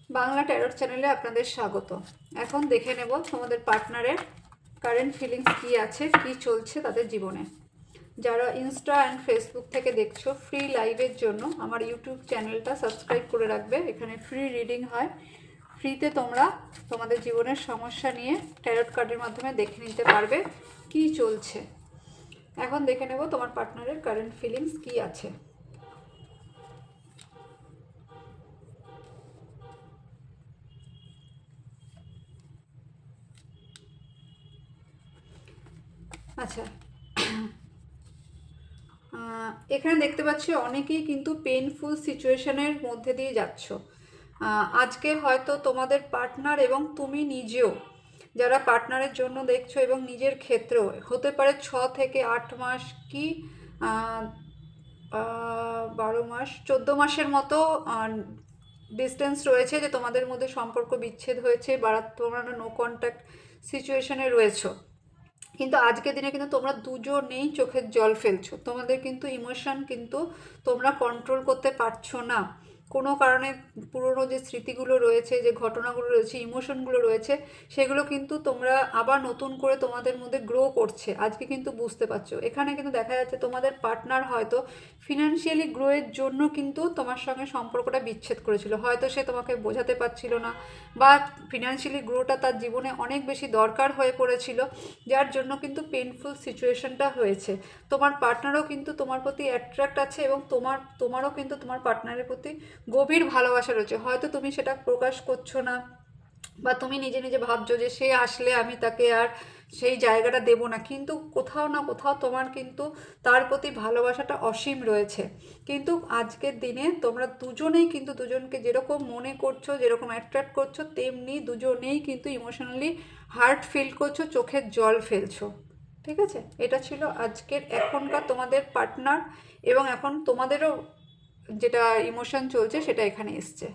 Bangla tarot চ্যানেলে আপনাদের স্বাগত। এখন দেখে নেব তোমাদের পার্টনারের কারেন্ট ফিলিংস কী আছে, কী চলছে তাদের জীবনে। যারা ইনস্টা অ্যান্ড ফেসবুক থেকে দেখছো, ফ্রি লাইভের জন্য আমার ইউটিউব চ্যানেলটা সাবস্ক্রাইব করে রাখবে। এখানে ফ্রি রিডিং হয়, ফ্রিতে তোমরা তোমাদের জীবনের সমস্যা নিয়ে ট্যারট কার্ডের মাধ্যমে দেখে নিতে পারবে কী চলছে। এখন দেখে নেব তোমার পার্টনারের কারেন্ট ফিলিংস কী আছে। আচ্ছা, এখানে দেখতে পাচ্ছি অনেকেই কিন্তু পেনফুল সিচুয়েশনের মধ্যে দিয়ে যাচ্ছ। আজকে হয়তো তোমাদের পার্টনার এবং তুমি নিজেও, যারা পার্টনারের জন্য দেখছো এবং নিজের ক্ষেত্রেও হতে পারে 6 থেকে 8 মাস কি 12 মাস 14 মাসের মতো ডিস্টেন্স রয়েছে, যে তোমাদের মধ্যে সম্পর্ক বিচ্ছেদ হয়েছে বা তোমরা নো কন্ট্যাক্ট সিচুয়েশনে রয়েছো। কিন্তু আজকের দিনে কিন্তু তোমরা দুজনেই চোখের জল ফেলছো। তোমাদের কিন্তু ইমোশন কিন্তু তোমরা কন্ট্রোল করতে পারছো না কোনো কারণে। পুরনো যে স্মৃতিগুলো রয়েছে, যে ঘটনাগুলো রয়েছে, ইমোশনগুলো রয়েছে, সেগুলো কিন্তু তোমরা আবার নতুন করে তোমাদের মধ্যে গ্রো করছে। আজকে কিন্তু বুঝতে পারছো, এখানে কিন্তু দেখা যাচ্ছে তোমাদের পার্টনার হয়তো ফিনান্সিয়ালি গ্রোয়ের জন্য কিন্তু তোমার সঙ্গে সম্পর্কটা বিচ্ছেদ করেছিল। হয়তো সে তোমাকে বোঝাতে পারছিল না, বা ফিনান্সিয়ালি গ্রোটা তার জীবনে অনেক বেশি দরকার হয়ে পড়েছিল, যার জন্য কিন্তু পেনফুল সিচুয়েশনটা হয়েছে। তোমার পার্টনারও কিন্তু তোমার প্রতি অ্যাট্রাক্ট আছে এবং তোমারও কিন্তু তোমার পার্টনারের প্রতি গভীর ভালোবাসা রয়েছে। হয়তো তুমি সেটা প্রকাশ করছো না, বা তুমি নিজে নিজে ভাবছো যে সে আসলে আমি তাকে আর সেই জায়গাটা দেব না, কিন্তু কোথাও না কোথাও তোমার কিন্তু তার প্রতি ভালোবাসাটা অসীম রয়েছে। কিন্তু আজকের দিনে তোমরা দুজনেই কিন্তু দুজনকে যেরকম মনে করছো, যেরকম অ্যাট্রাক্ট করছো, তেমনি দুজনেই কিন্তু ইমোশনালি হার্ট ফিল করছো, চোখের জল ফেলছো। ঠিক আছে, এটা ছিল আজকের এখনকার তোমাদের পার্টনার, এবং এখন তোমাদেরও যেটা ইমোশন চলছে সেটা এখানে এসছে।